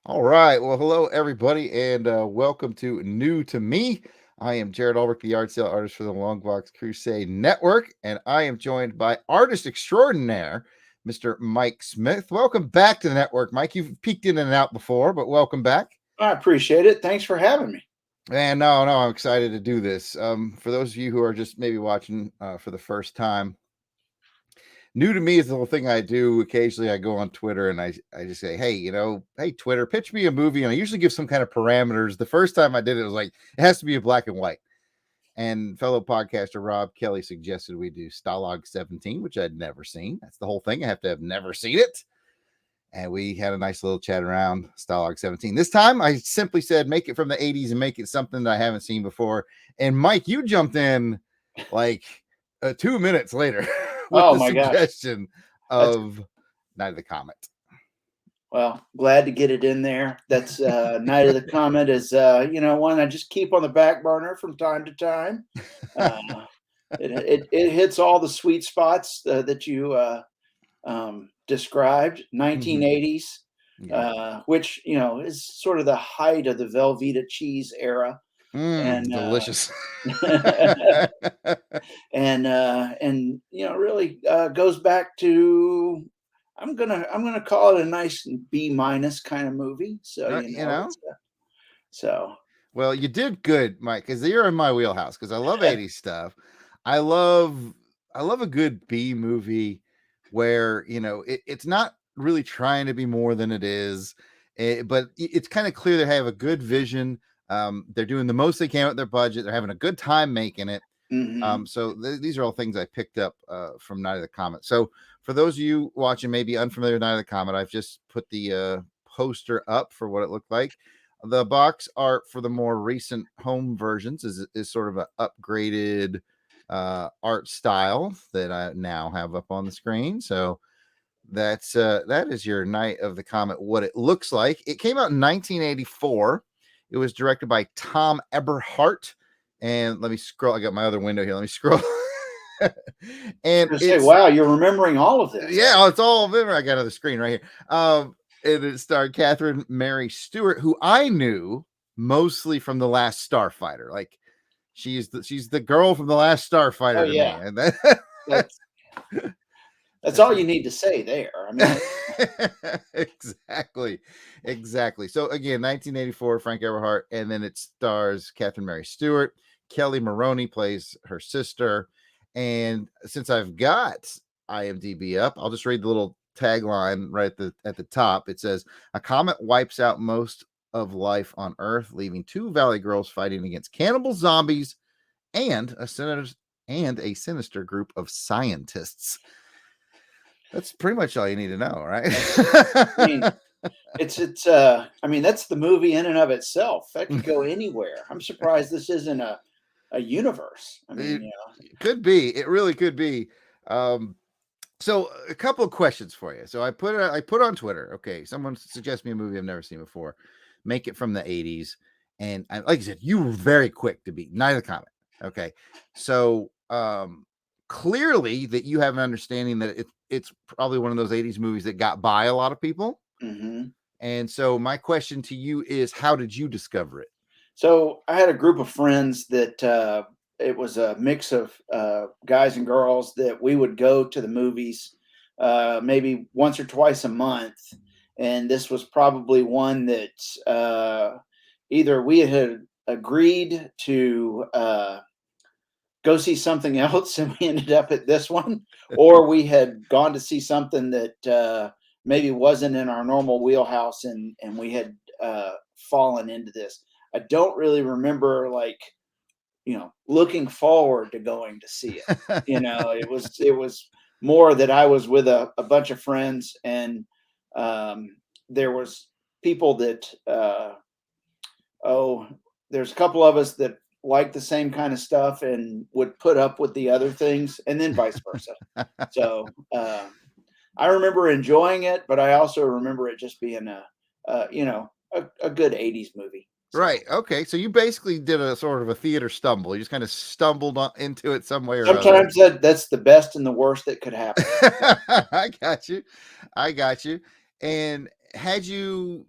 All right. Well, hello, everybody, and welcome to New to Me. I am Jarrod Alberich, the art sale artist for the Longbox Crusade Network, and I am joined by artist extraordinaire, Mr. Mike Smith. Welcome back to the network, Mike. You've peeked in and out before, but welcome back. I appreciate it. Thanks for having me. And no, I'm excited to do this. For those of you who are just maybe watching for the first time, new to me is the little thing I do. Occasionally I go on Twitter and I just say, hey, Twitter, pitch me a movie. And I usually give some kind of parameters. The first time I did it was like, it has to be a black and white. And fellow podcaster Rob Kelly suggested we do Stalag 17, which I'd never seen. That's the whole thing. I have to have never seen it. And we had a nice little chat around Stalag 17. This time I simply said, make it from the 80s and make it something that I haven't seen before. And Mike, you jumped in like 2 minutes later with Oh the my gosh. suggestion of Night of the Comet. Well, glad to get it in there. That's Night of the Comet is one I just keep on the back burner from time to time. It hits all the sweet spots that you described. 1980s, which is sort of the height of the Velveeta cheese era. And delicious. and really goes back to I'm gonna call it a nice B- kind of movie. So so well, you did good, Mike, because you're in my wheelhouse. Because I love 80s stuff. I love a good B movie where it's not really trying to be more than it is, but it's kind of clear they have a good vision. They're doing the most they can with their budget. They're having a good time making it. So these are all things I picked up from Night of the Comet. So for those of you watching, maybe unfamiliar with Night of the Comet, I've just put the poster up for what it looked like. The box art for the more recent home versions is sort of an upgraded art style that I now have up on the screen. So that is your Night of the Comet, what it looks like. It came out in 1984. It was directed by Tom Eberhart. And let me scroll. I got my other window here. Let me scroll. And say, wow, you're remembering all of this. Yeah, it's all of it. I got another screen right here. And it starred Catherine Mary Stewart, who I knew mostly from The Last Starfighter. Like she's the girl from The Last Starfighter to me. And that's all you need to say there. I mean, exactly. So again, 1984, Frank Eberhart, and then it stars Catherine Mary Stewart. Kelly Maroney plays her sister. And since I've got IMDb up, I'll just read the little tagline right at the top. It says, "A comet wipes out most of life on Earth, leaving two valley girls fighting against cannibal zombies and a sinister group of scientists." That's pretty much all you need to know, right? I mean, that's the movie in and of itself. That could go anywhere. I'm surprised this isn't a universe. I mean, it could be. It really could be. So a couple of questions for you. So I put on Twitter. Okay, someone suggests me a movie I've never seen before. Make it from the 80s. And like I said, you were very quick to beat Night of the Comet. Okay, so clearly that you have an understanding that it's probably one of those 80s movies that got by a lot of people. And so my question to you is, how did you discover it? So I had a group of friends that it was a mix of guys and girls that we would go to the movies maybe once or twice a month. And this was probably one that either we had agreed to go see something else and we ended up at this one, or we had gone to see something that maybe wasn't in our normal wheelhouse and we had fallen into this. I don't really remember looking forward to going to see it. It was more that I was with a bunch of friends and there was people that there's a couple of us that like the same kind of stuff and would put up with the other things, and then vice versa. So I remember enjoying it, but I also remember it just being a good 80s movie. So. Right. Okay. So you basically did a sort of a theater stumble. You just kind of stumbled into it some way or sometimes that's the best and the worst that could happen. I got you. And had you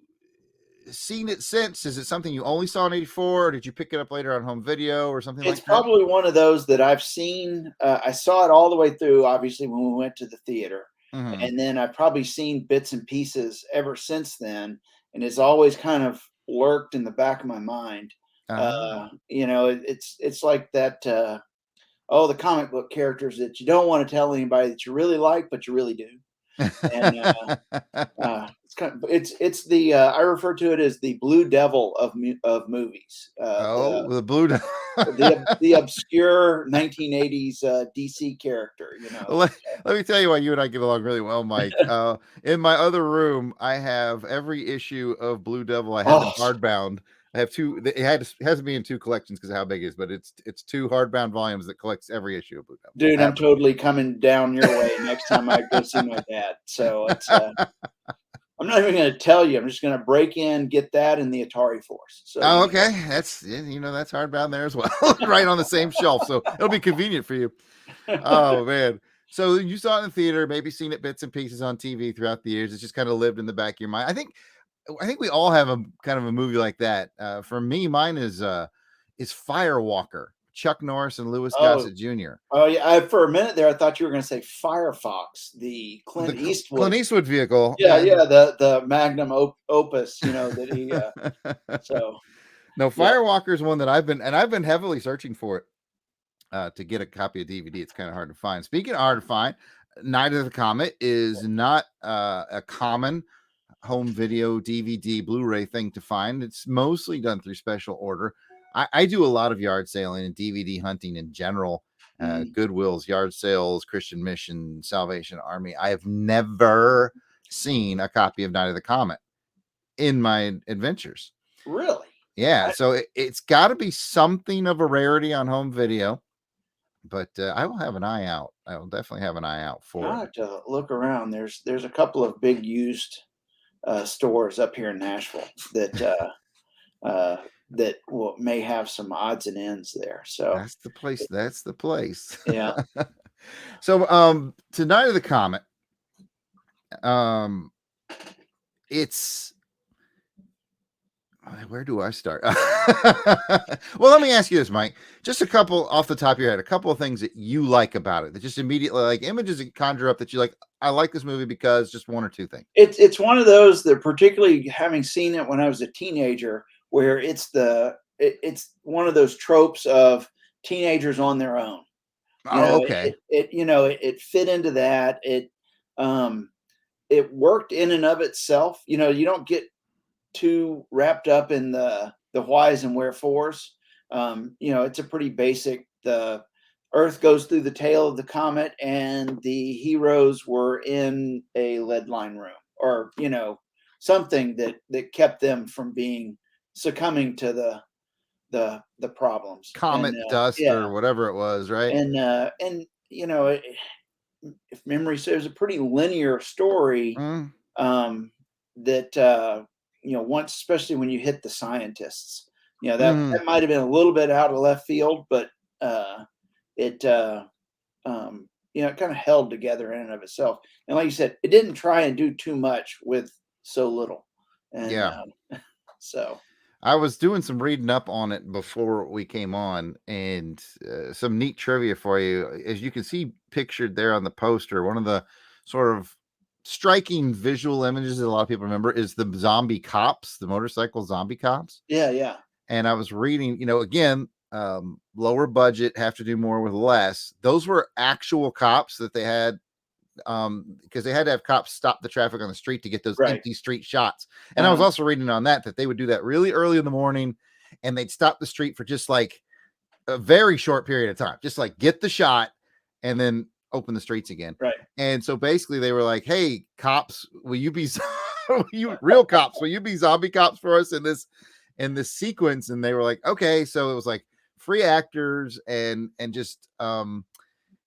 seen it since? Is it something you only saw in '84, or did you pick it up later on home video or something It's like that? probably one of those that I've seen. I saw it all the way through, obviously, when we went to the theater. Mm-hmm. And then I've probably seen bits and pieces ever since then. And it's always kind of lurked in the back of my mind. It's like that. The comic book characters that you don't want to tell anybody that you really like, but you really do. And it's kind of it's the I refer to it as the Blue Devil of movies. Oh, the blue. The obscure 1980s DC character, let, let me tell you why you and I get along really well, Mike. In my other room, I have every issue of Blue Devil. I have them Oh, hardbound. I have two. It has to be in two collections because of how big it is, but it's two hardbound volumes that collects every issue of Blue Devil. dude, I'm totally coming down your way next time I go see my dad. So it's I'm not even going to tell you. I'm just going to break in, get that, and the Atari Force. So Oh, okay. That's that's hardbound there as well, right on the same shelf. So it'll be convenient for you. Oh man. So you saw it in the theater, maybe seen it bits and pieces on TV throughout the years. It's just kind of lived in the back of your mind. I think we all have a kind of a movie like that. For me, mine is Firewalker, Chuck Norris and Louis oh, Gossett Jr. oh yeah. For a minute there, I thought you were going to say Firefox, the The Clint Clint Eastwood. Eastwood vehicle. Yeah, yeah, the magnum opus, that he. So No, yeah. Firewalker is one that I've been heavily searching for it to get a copy of DVD. It's kind of hard to find. Speaking of hard to find, Night of the Comet is not a common home video, DVD, Blu-ray thing to find. It's mostly done through special order. I do a lot of yard sailing and DVD hunting in general. Mm. Goodwill's, yard sales, Christian Mission, Salvation Army. I have never seen a copy of Night of the Comet in my adventures. Really? Yeah, so it's got to be something of a rarity on home video, but I will have an eye out. I will definitely have an eye out for I it. have to look around. There's a couple of big used stores up here in Nashville that may have some odds and ends there. So That's the place. That's the place. yeah. So, Tonight of the Comet, um, it's where do I start? Well, let me ask you this, Mike. Just a couple off the top of your head, a couple of things that you like about it that just immediately like images that conjure up that you like. I like this movie because just one or two things. It's one of those that, particularly having seen it when I was a teenager, where it's one of those tropes of teenagers on their own. Oh, okay. It fit into that. Um it worked in and of itself. You don't get too wrapped up in the whys and wherefores. It's a pretty basic. The Earth goes through the tail of the comet, and the heroes were in a lead line room, or something that kept them from being succumbing to the problems. And Comet dust yeah, or whatever it was, right? and if memory serves, a pretty linear story. Mm, That once, especially when you hit the scientists, mm, that might have been a little bit out of left field, but it it kind of held together in and of itself. And like you said, it didn't try and do too much with so little. And yeah. so I was doing some reading up on it before we came on, and some neat trivia for you. As you can see pictured there on the poster, one of the sort of striking visual images that a lot of people remember is the zombie cops, the motorcycle zombie cops. yeah, yeah, And I was reading, again, lower budget, have to do more with less. Those were actual cops that they had, because they had to have cops stop the traffic on the street to get those right. empty street shots. And I was also reading on that they would do that really early in the morning, and they'd stop the street for just like a very short period of time, just like get the shot and then open the streets again. Right. And so basically they were like, "Hey, cops, will you be real cops, will you be zombie cops for us in this sequence?" And they were like, "Okay." So it was like free actors and just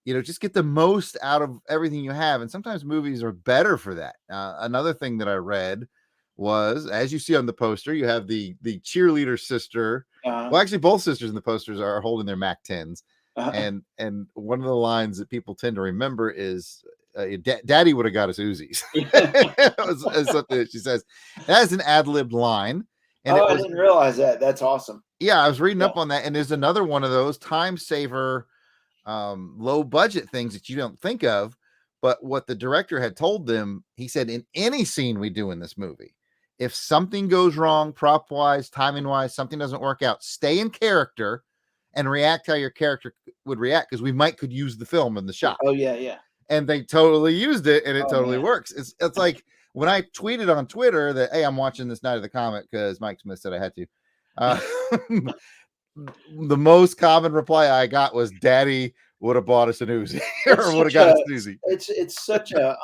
just get the most out of everything you have. And sometimes movies are better for that. Another thing that I read was, as you see on the poster, you have the cheerleader sister. uh, Well, actually, both sisters in the posters are holding their Mac 10s. uh, And one of the lines that people tend to remember is, "Daddy would have got us Uzis." It was something that she says. That is an ad-libbed line. And it Oh, I was, didn't realize that. That's awesome. yeah, I was reading Yeah. up on that, and there's another one of those time saver, low budget things that you don't think of. But what the director had told them, he said, in any scene we do in this movie, if something goes wrong, prop wise, timing wise, something doesn't work out, stay in character and react how your character would react, because we might could use the film in the shot. Oh yeah, yeah. And they totally used it, and it Oh totally man. works. It's like when I tweeted on Twitter that, hey, I'm watching this Night of the Comet because Mike Smith said I had to. Uh, the most common reply I got was, "Daddy would have bought us an Uzi It's or would have such got a us an Uzi." it's such a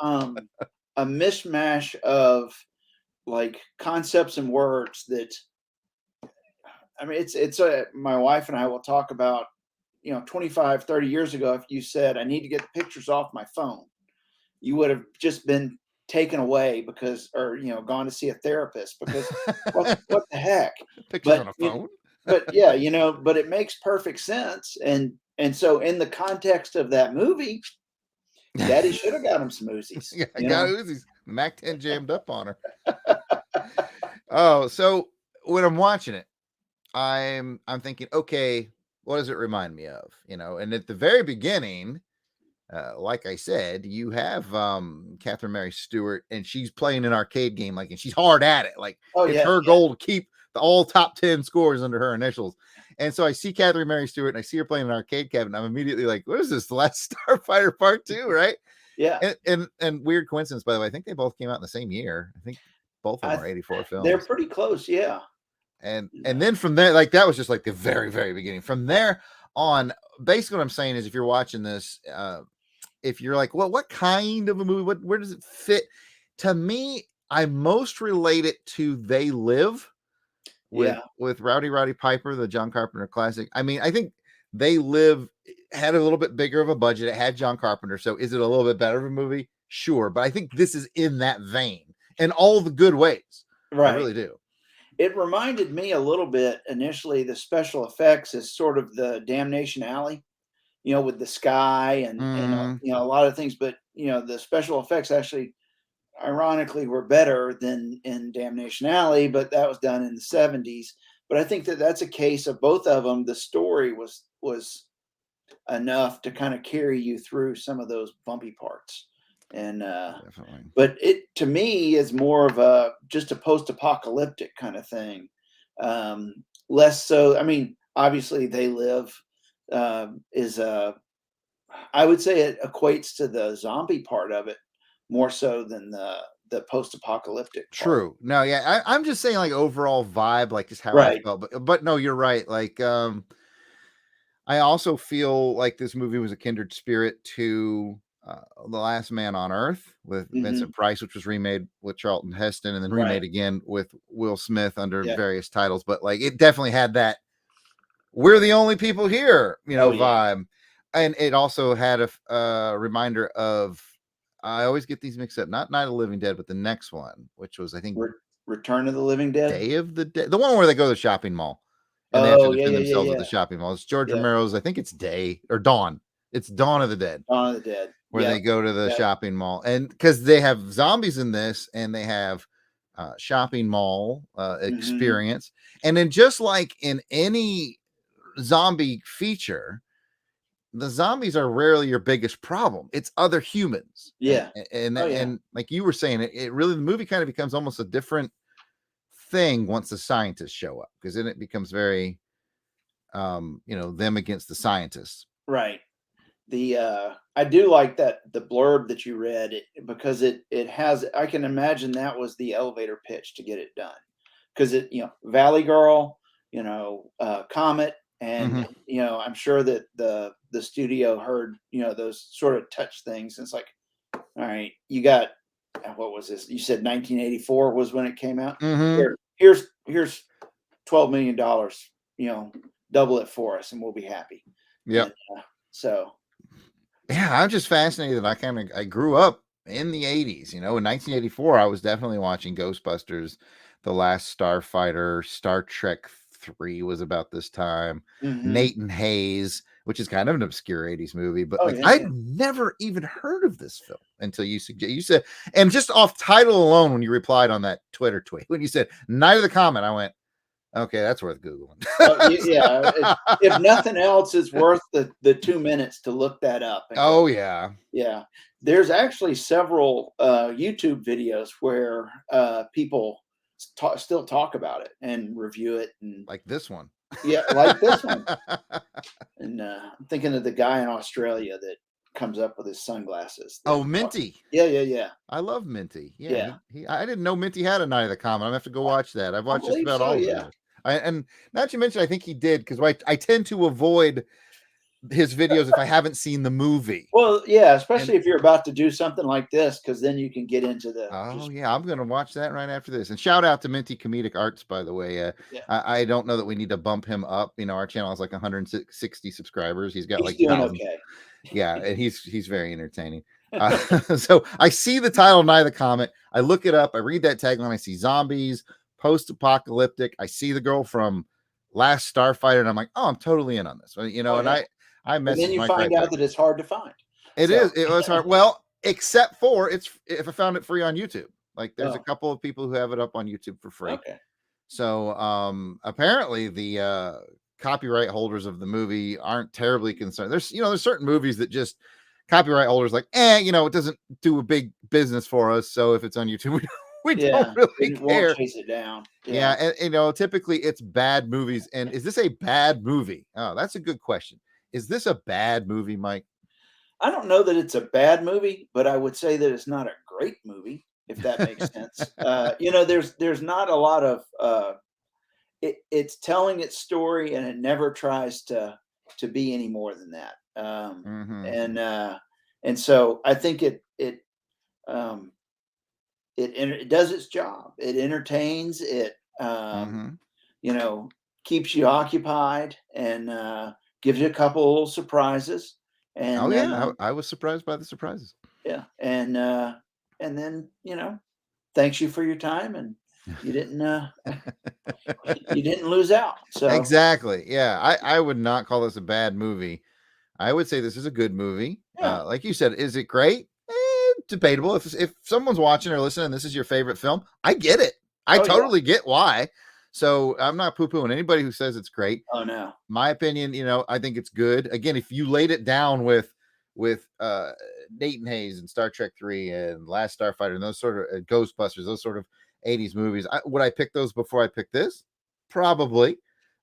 mishmash of like concepts and words that I mean it's a my wife and I will talk about 25, 30 years ago, if you said I need to get the pictures off my phone, you would have just been taken away because or gone to see a therapist because what the heck. Pictures on But a phone. but yeah, but it makes perfect sense. And so in the context of that movie, Daddy should have got him some Uzis, Yeah, I got you know? Uzis. Mac 10 jammed up on her. Oh, so when I'm watching it, I'm thinking, okay, what does it remind me of? And at the very beginning, like I said, you have Catherine Mary Stewart, and she's playing an arcade game, like, and she's hard at it. Like, Oh, it's yeah, her yeah. goal to keep the all top 10 scores under her initials. And so I see Catherine Mary Stewart, and I see her playing an arcade cabinet. I'm immediately like, what is this? The Last Starfighter Part 2, right? Yeah. And weird coincidence, by the way, I think they both came out in the same year. I think both of I them are 84 They're films. pretty close, yeah. And then from there, like, that was just like the very, very beginning. From there on, basically what I'm saying is, if you're watching this, if you're like, well, what kind of a movie? Where does it fit? To me, I most relate it to They Live with Yeah. Rowdy Piper, the John Carpenter classic. I mean, I think They Live had a little bit bigger of a budget. It had John Carpenter, so is it a little bit better of a movie? Sure, but I think this is in that vein in all the good ways. I Right. really do. It reminded me a little bit initially, the special effects is sort of the Damnation Alley, with the sky and Mm, a lot of things, but the special effects actually ironically were better than in Damnation Alley, but that was done in the 70s. But I think that that's a case of both of them. The story was enough to kind of carry you through some of those bumpy parts. And definitely. but it to me is more of a just a post-apocalyptic kind of thing. Um, Less so. I mean, obviously, They Live is I would say it equates to the zombie part of it more so than the post-apocalyptic part. True. No, yeah, I'm just saying, like, overall vibe, like, just how I Right. felt. But no, you're right. Like, I also feel like this movie was a kindred spirit to The Last Man on Earth with Hmm. Vincent Price, which was remade with Charlton Heston and then Right. remade again with Will Smith under Yeah. various titles. But like, it definitely had that "we're the only people here," Oh yeah. vibe. And it also had a reminder of, I always get these mixed up, not Night of the Living Dead, but the next one, which was, I think, Return of the Living Dead. Day of the Dead, the one where they go to the shopping mall and they have to Oh yeah, defend yeah, yeah, themselves at the yeah, shopping mall. It's George yeah. Romero's, I think it's Day or Dawn. It's Dawn of the Dead, Dawn of the Dead. where Yeah. they go to the Yeah. shopping mall, and because they have zombies in this, and they have shopping mall Hmm. experience, and then just like in any zombie feature, the zombies are rarely your biggest problem. It's other humans, Yeah. and Oh yeah. and like you were saying, it really, the movie kind of becomes almost a different thing once the scientists show up, because then it becomes very them against the scientists. Right. The I do like that the blurb that you read because it has I can imagine that was the elevator pitch to get it done because it Valley Girl, Comet, and Mhm. I'm sure that the studio heard those sort of touch things and it's like, all right, you got what was this, you said 1984 was when it came out. Mhm. Here's $12 million, double it for us and we'll be happy. And Yep. so Yeah, I'm just fascinated. I grew up in the 80s, in 1984 I was definitely watching Ghostbusters, The Last Starfighter, Star Trek 3 was about this time, mhm. Nate and Hayes, which is kind of an obscure 80s movie, but Oh like, yeah, I'd yeah. never even heard of this film until you said, and just off title alone, when you replied on that Twitter tweet, when you said Night of the Comet, I went, Okay, that's worth Googling. Yeah. If nothing else, it's worth the 2 minutes to look that up and go. Oh, yeah. Yeah, there's actually several YouTube videos where people still talk about it and review it, and Like this one. yeah, like this one. And I'm thinking of the guy in Australia that comes up with his sunglasses. That Oh, talk. Minty. Yeah, yeah, yeah, I love Minty. Yeah, yeah. he I didn't know Minty had a Night of the Comet. I'm gonna have to go watch that. I've I watched just believe about so. all of his Yeah. videos. And not to mention, I think he did because I tend to avoid his videos if I haven't seen the movie. Well, yeah, And especially if you're about to do something like this, because then you can get into the oh just yeah, I'm gonna watch that right after this. And shout out to Minty Comedic Arts, by the way. yeah. I don't know that we need to bump him up. You know, our channel has like 160 subscribers. He's got He's like doing thousands. okay. Yeah, and he's very entertaining. So I see the title Night of the Comet. I look it up. I read that tagline. I see zombies, post-apocalyptic. I see the girl from Last Starfighter, and I'm like, oh, I'm totally in on this. You know, Oh and yeah. I And then messaged you Mike find right back. out that it's hard to find. So, It was hard. Well, except for it's if I found it free on YouTube. Like there's a oh, couple of people who have it up on YouTube for free. okay. So apparently the copyright holders of the movie aren't terribly concerned. There's certain movies that just copyright holders like, it doesn't do a big business for us. So if it's on YouTube, we don't Yeah, really it won't care. chase it down. Yeah, Yeah. and typically it's bad movies. And is this a bad movie? Oh, that's a good question. Is this a bad movie, Mike? I don't know that it's a bad movie, but I would say that it's not a great movie, if that makes sense. There's not a lot of it's telling its story, and it never tries to be any more than that. Hmm. And so I think um, it does its job. It entertains. It Hmm. you know keeps you occupied, and gives you a couple little surprises. Oh And yeah, I was surprised by the surprises. yeah, and then thanks you for your time, and you didn't you didn't lose out. So Exactly. Yeah, I would not call this a bad movie. I would say this is a good movie. yeah, Like you said, is it great? Debatable. If someone's watching or listening, and this is your favorite film. I get it. I oh yeah, totally get why. So I'm not poo pooing anybody who says it's great. oh no, My opinion, I think it's good. Again, if you laid it down with Nathan Hayes and Star Trek 3 and Last Starfighter and those sort of Ghostbusters, those sort of 80s movies, would I pick those before I pick this? Probably.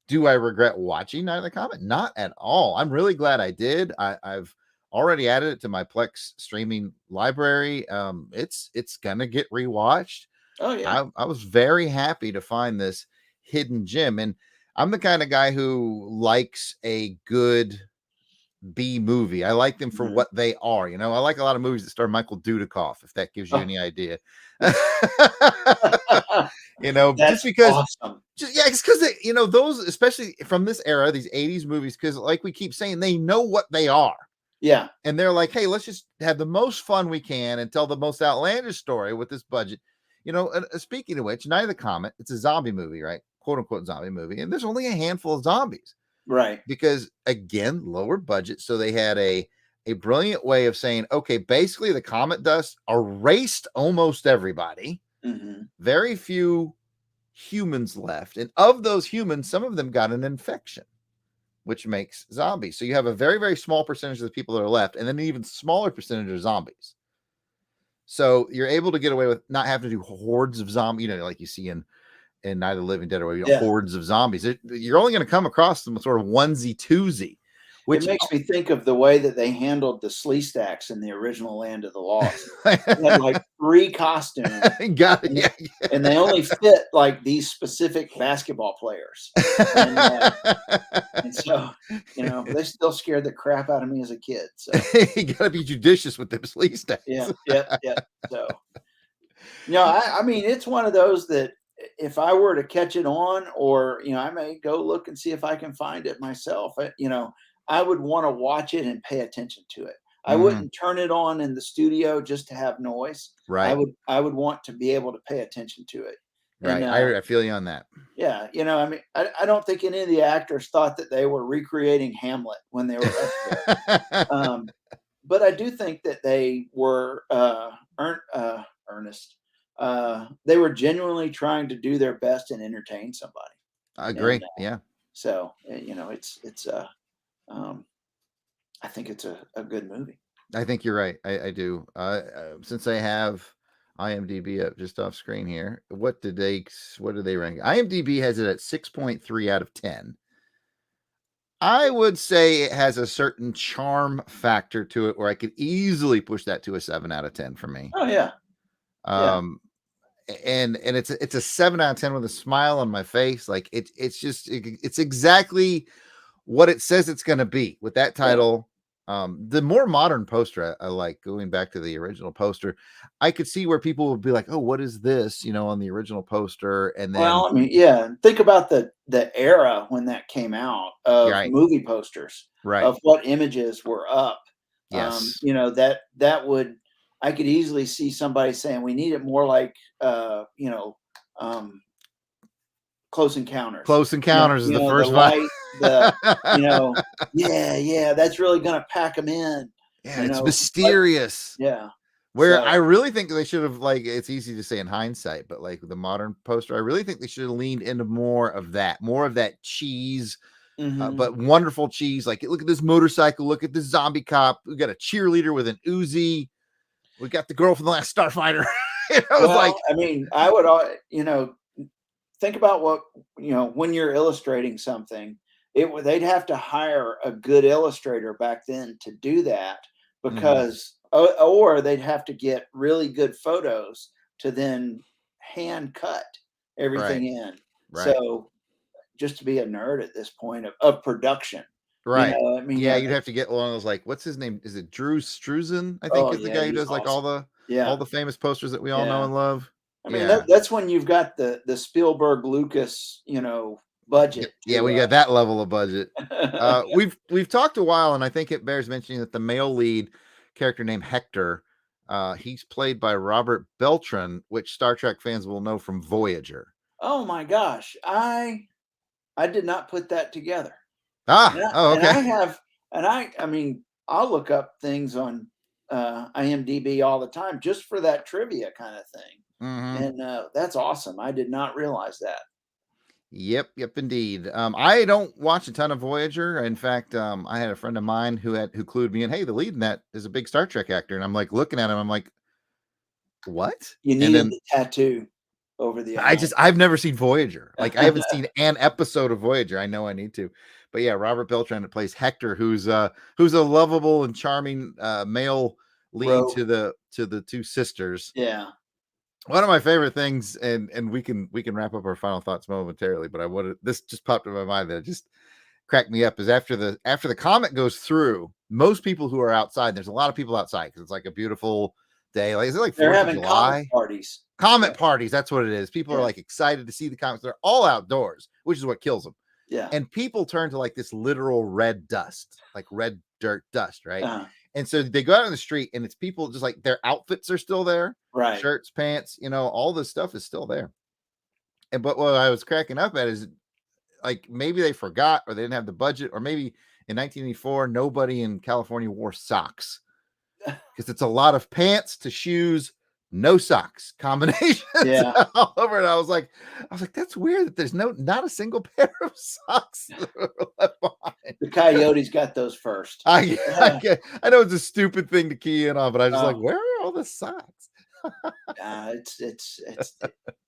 Do I regret watching Night of the Comet? Not at all. I'm really glad I did. I've already added it to my Plex streaming library. It's gonna get rewatched. oh yeah, I was very happy to find this hidden gem, and I'm the kind of guy who likes a good B movie. I like them for mhm. what they are. I like a lot of movies that star Michael Dudikoff, if that gives you Oh, any idea. Just that's because awesome. it's because those, especially from this era, these 80s movies, because like we keep saying, they know what they are. Yeah, And they're like, hey, let's just have the most fun we can and tell the most outlandish story with this budget. Speaking of which, Night of the Comet, it's a zombie movie, right? Quote unquote zombie movie. And there's only a handful of zombies right. because, again, lower budget. So they had a brilliant way of saying, okay, basically the comet dust erased almost everybody. Hmm. Very few humans left. And of those humans, some of them got an infection, which makes zombies. So you have a very, very small percentage of the people that are left, and then an even smaller percentage are zombies. So you're able to get away with not having to do hordes of zombies, like you see in Night of the Living Dead, or Yeah, hordes of zombies. You're only going to come across them sort of onesie twosie, it which makes me think of the way that they handled the Slee Stacks in the original Land of the Lost. They had like 3 costumes, got it. and Yeah. and they only fit like these specific basketball players. And and so, they still scared the crap out of me as a kid. So You got to be judicious with them sleeve yeah, stats. yep, yep. So I mean, it's one of those that if I were to catch it on, or I may go look and see if I can find it myself. I would want to watch it and pay attention to it. I Mhm. wouldn't turn it on in the studio just to have noise. I Right. would I would want to be able to pay attention to it. And Right. I feel you on that. yeah, I mean, I don't think any of the actors thought that they were recreating Hamlet when they were up there. But I do think that they were earnest. They were genuinely trying to do their best and entertain somebody. I And agree. Yeah. so, it's um, I think it's a good movie. I think you're right. I do. Since I have IMDb up just off screen here, what did they rank? IMDb has it at 6.3 out of 10. I would say it has a certain charm factor to it where I could easily push that to a 7 out of 10 for me. Oh yeah, yeah. Um and it's a 7 out of 10 with a smile on my face. Like it's exactly what it says it's going to be with that Yeah. title. The more modern poster, I like going back to the original poster. I could see where people would be like, "Oh, what is this?" On the original poster, and then Well, I mean, yeah. Think about the era when that came out of right, movie posters right, of what images were up. yes, That would I could easily see somebody saying we need it more like um, Close Encounters. Close Encounters is the The first vibe. light, yeah, yeah, that's really gonna pack them in. Yeah, it's But mysterious. yeah, Where I so really think they should have, like, it's easy to say in hindsight, but like the modern poster, I really think they should have leaned into more of that cheese, mhm. but wonderful cheese. Like, look at this motorcycle, look at this zombie cop. We got a cheerleader with an Uzi. We got the girl from the last Starfighter. It's like, Well, I mean, I would, think about what when you're illustrating something, they'd have to hire a good illustrator back then to do that mhm, because or they'd have to get really good photos to then hand cut right, everything in. right, So just to be a nerd at this point of production, right. I mean, Yeah, yeah, you'd have to get one of those, like, what's his name? Is it Drew Struzan? I think oh is the yeah, guy who he's does like awesome. all Yeah, the famous posters that we all know yeah. and love. I mean, Yeah. that's when you've got the Spielberg Lucas, Yep. budget Yeah, to when you got that level of budget. We've talked a while, and I think it bears mentioning that the male lead character named Hector, he's played by Robert Beltran, which Star Trek fans will know from Voyager. Oh my gosh, I did not put that together. And Ah, I oh, and okay. I have and I mean, I'll look up things on IMDb all the time just for that trivia kind of thing. Hmm. And that's awesome. I did not realize that. Yep, yep, indeed. I don't watch a ton of Voyager. In fact, I had a friend of mine who clued me in. Hey, the lead in that is a big Star Trek actor, and I'm like looking at him. I'm like, what? You And needed then the tattoo over the eye. I've never seen Voyager. Like I haven't seen an episode of Voyager. I know I need to. But yeah, Robert Beltran plays Hector, who's a lovable and charming male lead Rogue. to the two sisters. Yeah. One of my favorite things, and we can wrap up our final thoughts momentarily, but I wanted this just popped in my mind that just cracked me up is after the comet goes through, most people who are outside, there's a lot of people outside because it's like a beautiful day. Like is it like They're 4th of having comet July? parties. Yeah. Comet parties, that's what it is. People are Yeah. like excited to see the comets. They're all outdoors, which is what kills them. Yeah. And people turn to like this literal red dust, like red dirt dust, right? Uh, And so they go out in the street and it's people just like their outfits are still there, right. shirts, pants, all this stuff is still there. And but what I was cracking up at is like maybe they forgot or they didn't have the budget, or maybe in 1984, nobody in California wore socks because it's a lot of pants to shoes, no socks combinations Yeah. all over it. I was like, that's weird that there's not a single pair of socks left behind. The Coyotes got those first. I, I know it's a stupid thing to key in on, but I just like, Oh, where are all the socks?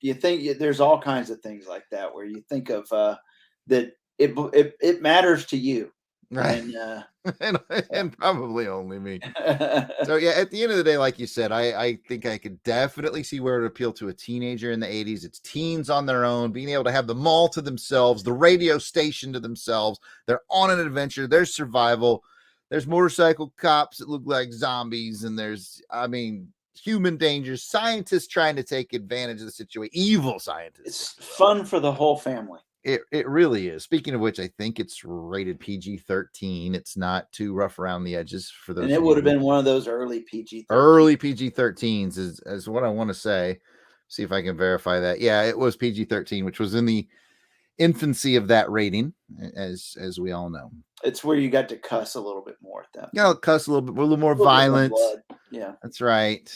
you think there's all kinds of things like that where you think of that it matters to you, Right. and and, so. and probably only me. So yeah, at the end of the day, like you said, I think I could definitely see where it appealed to a teenager in the 80s. It's teens on their own, being able to have the mall to themselves, the radio station to themselves. They're on an adventure, there's survival, there's motorcycle cops that look like zombies, and human dangers, scientists trying to take advantage of the situation, evil scientists, if It's you will. fun for the whole family, It really is. Speaking of which, I think it's rated PG-13. It's not too rough around the edges for and those it of would you have who been one of those early PG-13. early PG-13s is what I want to say. See if I can verify that. Yeah, it was PG-13, which was in the infancy of that rating, as we all know. It's where you got to cuss a little bit more at that Yeah, point. cuss a little more A little bit more violent. blood. Yeah. That's right.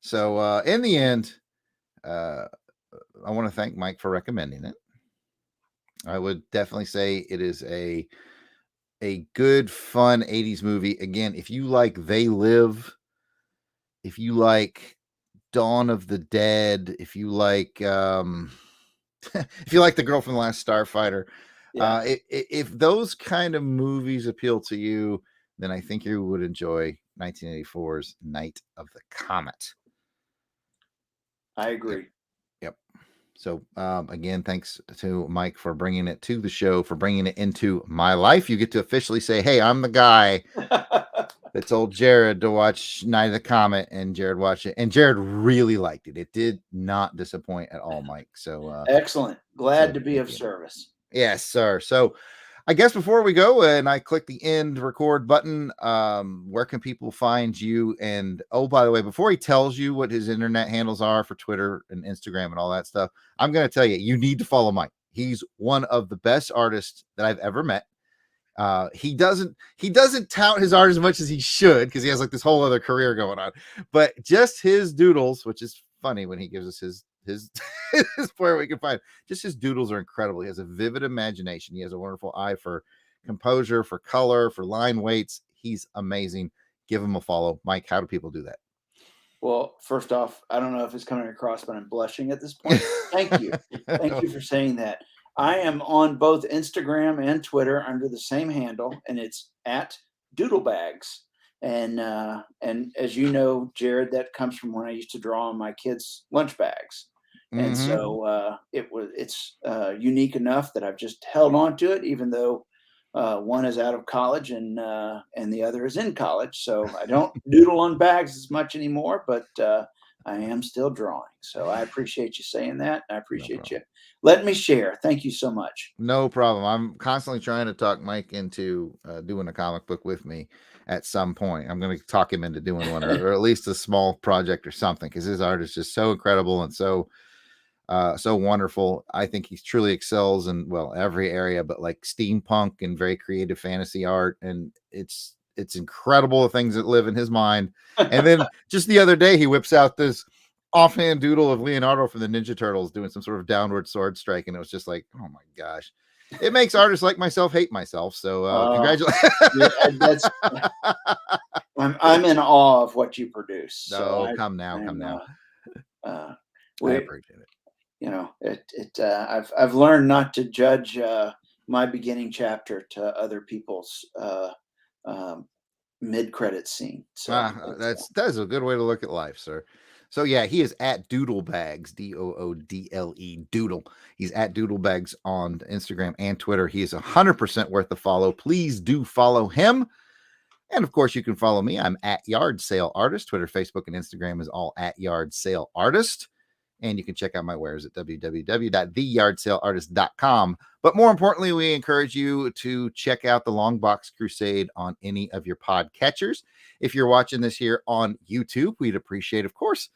So in the end, uh, I want to thank Mike for recommending it. I would definitely say it is a good, fun 80s movie. Again, if you like They Live, if you like Dawn of the Dead, if you like if you like The Girl from the Last Starfighter, Yeah, if those kind of movies appeal to you, then I think you would enjoy 1984's Night of the Comet. I Yep. agree. Yep. So again, thanks to Mike for bringing it to the show, for bringing it into my life. You get to officially say, "Hey, I'm the guy that told Jarrod to watch Night of the Comet," and Jarrod watched it, and Jarrod really liked it. It did not disappoint at all, Mike. Excellent. Glad So to be thank of you. service. Yes, sir. So I guess before we go and I click the end record button, where can people find you? And oh, by the way, before he tells you what his internet handles are for Twitter and Instagram and all that stuff, I'm going to tell you, you need to follow Mike. He's one of the best artists that I've ever met. He doesn't tout his art as much as he should because he has like this whole other career going on, but just his doodles, which is funny when he gives us his his where we can find just his doodles are incredible. He has a vivid imagination. He has a wonderful eye for composure, for color, for line weights. He's amazing. Give him a follow. Mike, how do people do Well, first off, I don't know if it's coming across, but I'm blushing at this point. Thank you. Thank you that? for saying that. I am on both Instagram and Twitter under the same handle, and it's at DoodleBags. And as you know, Jarrod, that comes from when I used to draw on my kids' lunch bags. And Mm-hmm. so it's unique enough that I've just held on to it, even though one is out of college and the other is in college. So I don't doodle on bags as much anymore, but I am still drawing. So I appreciate you saying that. I No appreciate you problem. letting me share. Thank you so much. No problem. I'm constantly trying to talk Mike into doing a comic book with me at some point. I'm going to talk him into doing one, or at least a small project or something, because his art is just so incredible and so wonderful. I think he truly excels in well every area, but like steampunk and very creative fantasy art, and it's incredible the things that live in his mind. And then just the other day, he whips out this offhand doodle of Leonardo from the Ninja Turtles doing some sort of downward sword strike, and it was just like, oh my gosh, it makes artists like myself hate myself. So uh, congratulations. yeah, that's I'm in awe of what you produce. So No, come now, come I'm now. I we appreciate it. I've learned not to judge my beginning chapter to other people's um, mid credit scene. So That's a good way to look at life, sir. So yeah, he is at DoodleBags, DoodleBags, Doodle. He's at DoodleBags on Instagram and Twitter. He is 100% worth the follow. Please do follow him. And of course, you can follow me. I'm at Yard Sale Artist. Twitter, Facebook, and Instagram is all at Yard Sale Artist. And you can check out my wares at www.theyardsaleartist.com. But more importantly, we encourage you to check out the Longbox Crusade on any of your podcatchers. If you're watching this here on YouTube, we'd appreciate, of course,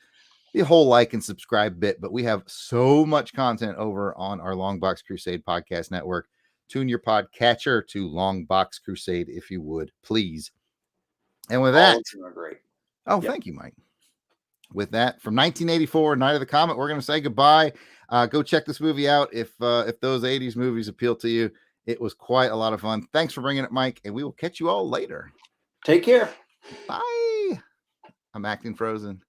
the whole like and subscribe bit. But we have so much content over on our Longbox Crusade podcast network. Tune your podcatcher to Longbox Crusade if you would, please. And with all that, of them are great. oh, Yep. thank you, Mike. With that, from 1984, Night of the Comet, we're going to say goodbye. Go check this movie out if those 80s movies appeal to you. It was quite a lot of fun. Thanks for bringing it, Mike, and we will catch you all later. Take care. Bye. I'm acting frozen.